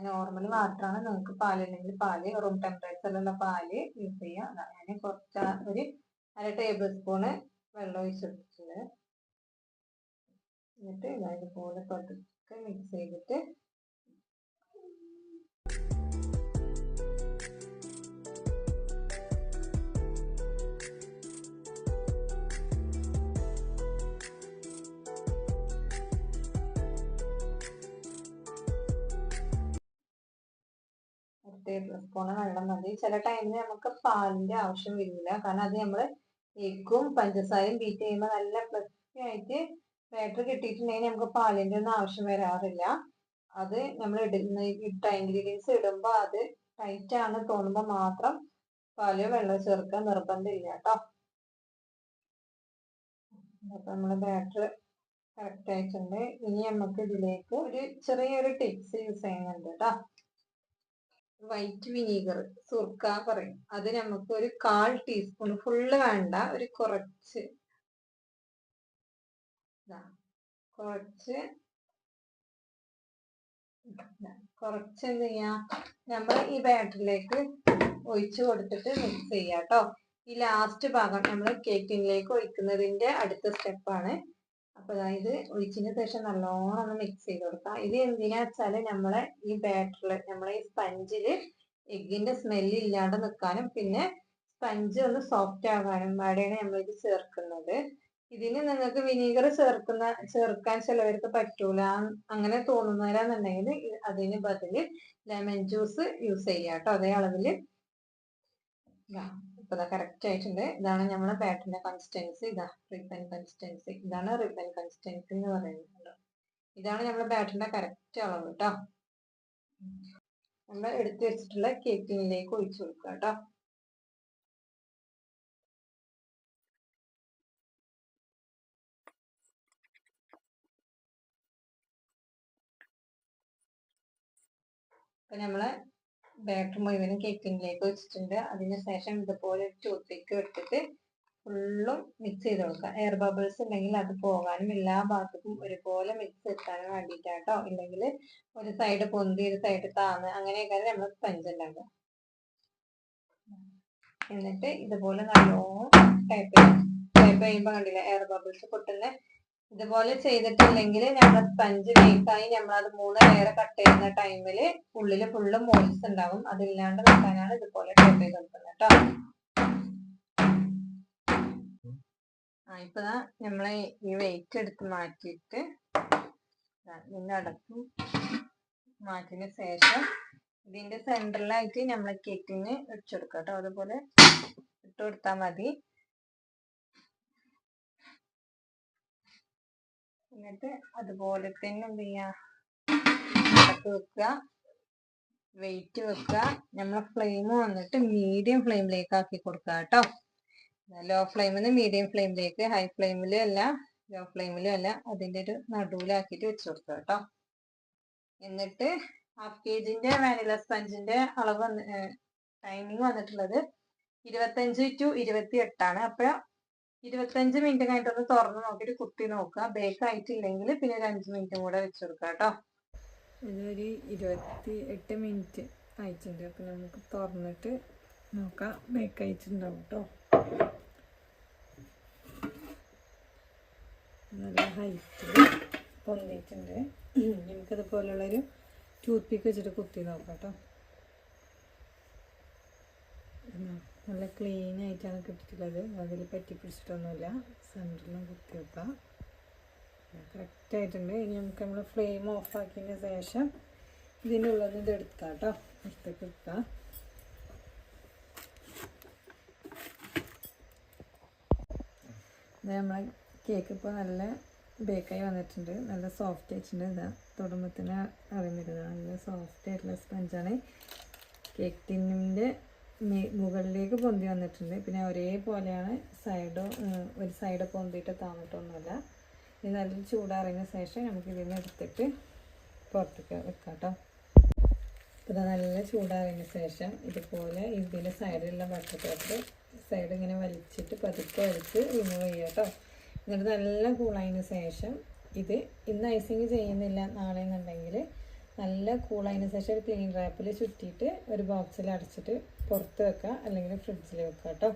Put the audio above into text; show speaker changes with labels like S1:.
S1: Normal വാട്ടറാണ്. നിങ്ങൾക്ക് പാലുണ്ടെങ്കിൽ പാല്, room ടെമ്പറേച്ചറിലുള്ള പാല് യൂസ് ചെയ്യാം. ഞാൻ കുറച്ച് ഒരു 1/2 ടേബിൾ സ്പൂണ് വെള്ളം ഒഴിച്ചെടുത്തിട്ടുണ്ട്. എന്നിട്ട് ഇതുപോലെ പതുക്കെ മിക്സ് ചെയ്തിട്ട് ടേബിൾ സ്പൂണ് വെള്ളം മതി. ചില ടൈമിൽ നമുക്ക് പാലിന്റെ ആവശ്യം വരില്ല, കാരണം അത് നമ്മൾ എഗ്ഗും പഞ്ചസാരയും ബീറ്റ് ചെയ്യുമ്പോൾ നല്ല ഫ്ലഫി ആയിട്ട് ബാറ്റർ കിട്ടിയിട്ടുണ്ടെങ്കിൽ നമുക്ക് പാലിന്റെ ഒന്നും ആവശ്യം വരാറില്ല. അത് നമ്മൾ ഇട്ട ഇൻഗ്രീഡിയൻസ് ഇടുമ്പോൾ അത് ടൈറ്റ് ആണ് തോന്നുമ്പോൾ മാത്രം പാല് വെള്ളം ചേർക്കാൻ നിർബന്ധമില്ല കേട്ടോ. അപ്പൊ നമ്മള് ബാറ്റർ കറക്റ്റ് ആയിട്ടുണ്ട്. ഇനി നമുക്ക് ഇതിലേക്ക് ഒരു ചെറിയൊരു ടിപ്സ് യൂസ് ചെയ്യുന്നുണ്ട് കേട്ടോ. വൈറ്റ് വിനീഗർ, സുർക്ക പറയും, അത് നമുക്ക് ഒരു 1/4 ടീസ്പൂൺ, ഫുള്ള് വേണ്ട, ഒരു കുറച്ച് എന്ത് ചെയ്യാ, നമ്മൾ ഈ ബാറ്ററിലേക്ക് ഒഴിച്ചു കൊടുത്തിട്ട് മിക്സ് ചെയ്യാം കേട്ടോ. ഈ ലാസ്റ്റ് ഭാഗം നമ്മൾ കേക്കിലേക്ക് ഒഴിക്കുന്നതിന്റെ അടുത്ത സ്റ്റെപ്പാണ്. അപ്പൊ അതായത് ഒഴിച്ചതിന് ശേഷം നല്ലോണം ഒന്ന് മിക്സ് ചെയ്ത് കൊടുക്കാം. ഇത് എന്തിനാ വെച്ചാല് നമ്മളെ ഈ ബാറ്ററില്, നമ്മളെ ഈ സ്പഞ്ചില് എഗ്ഗിന്റെ സ്മെല്ല് ഇല്ലാണ്ട് നിൽക്കാനും പിന്നെ സ്പഞ്ച് ഒന്ന് സോഫ്റ്റ് ആകാനും വേണ്ടിയാണ് നമ്മളിത് ചേർക്കുന്നത്. ഇതിന് നിങ്ങൾക്ക് വിനീഗർ ചേർക്കാൻ ചിലവർക്ക് പറ്റൂല, അങ്ങനെ തോന്നുന്നവരാന്നുണ്ടെങ്കിൽ അതിന് ബദല് ലെമൺ ജ്യൂസ് യൂസ് ചെയ്യാം കേട്ടോ. അതേ അളവില്. ഇപ്പൊ കറക്റ്റ് ആയിട്ടുണ്ട്. ഇതാണ് നമ്മളെ ബാറ്ററിന്റെ കൺസിസ്റ്റൻസി. Ribbon consistency. ഇതാണ് റിബൺ കൺസിസ്റ്റൻസി എന്ന് പറയുന്നത്. ഇതാണ് നമ്മുടെ ബാറ്ററിന്റെ കറക്റ്റ് അളവ് കേട്ടോ. നമ്മൾ എടുത്തു വെച്ചിട്ടുള്ള കേക്കിലേക്ക് ഒഴിച്ചു കൊടുക്കുക കേട്ടോ. അപ്പൊ നമ്മളെ ബാറ്റർ മുഴുവനും കേക്കിലേക്ക് വെച്ചിട്ടുണ്ട്. അതിനുശേഷം ഇതുപോലെ ടൂത്ത് പിക്ക് എടുത്തിട്ട് ഫുള്ളും മിക്സ് ചെയ്ത് കൊടുക്കുക. എയർ ബബിൾസ് ഉണ്ടെങ്കിൽ അത് പോകാനും എല്ലാ ഭാഗത്തും ഒരുപോലെ മിക്സ് എത്താനും വേണ്ടിയിട്ടാട്ടോ. ഇല്ലെങ്കിൽ ഒരു സൈഡ് പൊന്തി ഒരു സൈഡ് താന്ന് അങ്ങനെയൊക്കെ നമ്മൾ സ്പഞ്ച് ഉണ്ടാക്കുക. എന്നിട്ട് ഇതുപോലെ നല്ലോണം ടൈപ്പ് ചെയ്യുമ്പോൾ കണ്ടില്ല എയർ ബബിൾസ് പൊട്ടുന്ന. ഇതുപോലെ ചെയ്തിട്ടില്ലെങ്കിൽ നമ്മുടെ സ്പഞ്ച് ബേക്കായി നമ്മളത് 3 ലെയർ കട്ട് ചെയ്യുന്ന ടൈമില് ഉള്ളില് ഫുള്ള് മോൾസ് ഉണ്ടാവും. അതില്ലാണ്ട് നിൽക്കാനാണ് ഇതുപോലെ ടൈപ്പ് ചെയ്ത് കൊടുക്കുന്നത് കേട്ടോ. ഇപ്പൊ നമ്മളെ ഈ വെയിറ്റ് എടുത്ത് മാറ്റിയിട്ട് ഇതിന്റെ അടപ്പ് മാറ്റിന് ശേഷം ഇതിന്റെ സെന്ററിലായിട്ട് നമ്മളെ കേക്കിന് വെച്ചെടുക്കാം കേട്ടോ. അതുപോലെ ഇട്ട് കൊടുത്താൽ മതി. എന്നിട്ട് അതുപോലെ തന്നെ എന്ത് ചെയ്യാ, അടപ്പ് വെക്കുക, വെയിറ്റ് വെക്കുക. നമ്മളെ ഫ്ലെയിം വന്നിട്ട് മീഡിയം ഫ്ലെയിമിലേക്ക് ആക്കി കൊടുക്കുക കേട്ടോ. ലോ ഫ്ലെയിമിൽ നിന്ന് മീഡിയം ഫ്ലെയിമിലേക്ക്, ഹൈ ഫ്ലെയിമിലും അല്ല ലോ ഫ്ലെയിമിലും അല്ല, അതിന്റെ ഒരു നടുവിലാക്കിയിട്ട് വെച്ച് കൊടുക്കുക കേട്ടോ. എന്നിട്ട് 1/2 kg വാനില സ്പഞ്ചിന്റെ അളവ് ടൈമിങ് വന്നിട്ടുള്ളത് 25 to 28 ആണ്. അപ്പൊ 25 മിനിറ്റ് കഴിഞ്ഞിട്ടൊന്ന് തുറന്ന് നോക്കിയിട്ട് കുത്തി നോക്കുക. ബേക്ക് ആയിട്ടില്ലെങ്കിൽ പിന്നെ ഒരു 5 മിനിറ്റും കൂടെ വെച്ച് കൊടുക്കുക കേട്ടോ. ഇതൊരു 28 മിനിറ്റ് ആയിട്ടുണ്ട്. അപ്പൊ നമുക്ക് തുറന്നിട്ട് നോക്കാം. ബേക്ക് ആയിട്ടുണ്ടാവും കേട്ടോ. നല്ല ഹൈറ്റിൽ പൊന്തിയിട്ടുണ്ട്. നമുക്കിതുപോലുള്ളൊരു ടൂത്ത് പിക്ക് വെച്ചിട്ട് കുത്തി നോക്കാം കേട്ടോ. നല്ല ക്ലീൻ ആയിട്ടാണ് കിട്ടിയിട്ടുള്ളത്. അതിൽ പറ്റി പിടിച്ചിട്ടൊന്നുമില്ല. സെൻറ്ററിലും കുത്തി വെക്കാം. കറക്റ്റ് ആയിട്ടുണ്ട്. ഇനി നമുക്ക് നമ്മൾ ഫ്ലെയിം ഓഫ് ആക്കിയതിന് ശേഷം ഇതിൻ്റെ ഉള്ളിൽ നിന്ന് ഇത് എടുക്കാം കേട്ടോ. എടുത്തേക്ക് എടുക്കാം. നമ്മളെ കേക്ക് ഇപ്പോൾ നല്ല ബേക്കായി വന്നിട്ടുണ്ട്. നല്ല സോഫ്റ്റ് ആയിട്ടുണ്ട്. തൊടുമ്പോൾ തന്നെ അറിയുന്നത് നല്ല സോഫ്റ്റ് ആയിട്ടുള്ള സ്പഞ്ചാണ്. കേക്ക് ടിന്നിൻ്റെ മുകളിലേക്ക് പൊന്തി വന്നിട്ടുണ്ട്. പിന്നെ ഒരേപോലെയാണ് ഒരു സൈഡ് പൊന്തിയിട്ട് താന്നിട്ടൊന്നുമില്ല. ഇത് നല്ല ചൂടാറിയതിന് ശേഷം നമുക്ക് ഇതിന് എടുത്തിട്ട് പുറത്തേക്ക് വെക്കാം കേട്ടോ. ഇപ്പോൾ നല്ല ചൂടാറിയതിന് ശേഷം ഇതുപോലെ ഇതിൻ്റെ സൈഡിലുള്ള ബട്ടർ പേപ്പർ സൈഡ് ഇങ്ങനെ വലിച്ചിട്ട് പതുക്കെ വലിച്ച് റിമൂവ് ചെയ്യുക കേട്ടോ. എന്നിട്ട് നല്ല കൂളായതിന് ശേഷം ഇന്ന് ഐസിങ് ചെയ്യുന്നില്ല നാളെ എന്നുണ്ടെങ്കിൽ നല്ല കൂളായതിന് ശേഷം ഒരു ക്ലീൻ റാപ്പിൽ ചുറ്റിയിട്ട് ഒരു ബോക്സിൽ അടച്ചിട്ട് പുറത്ത് വെക്കുക അല്ലെങ്കിൽ ഫ്രിഡ്ജിൽ വെക്കുക കേട്ടോ.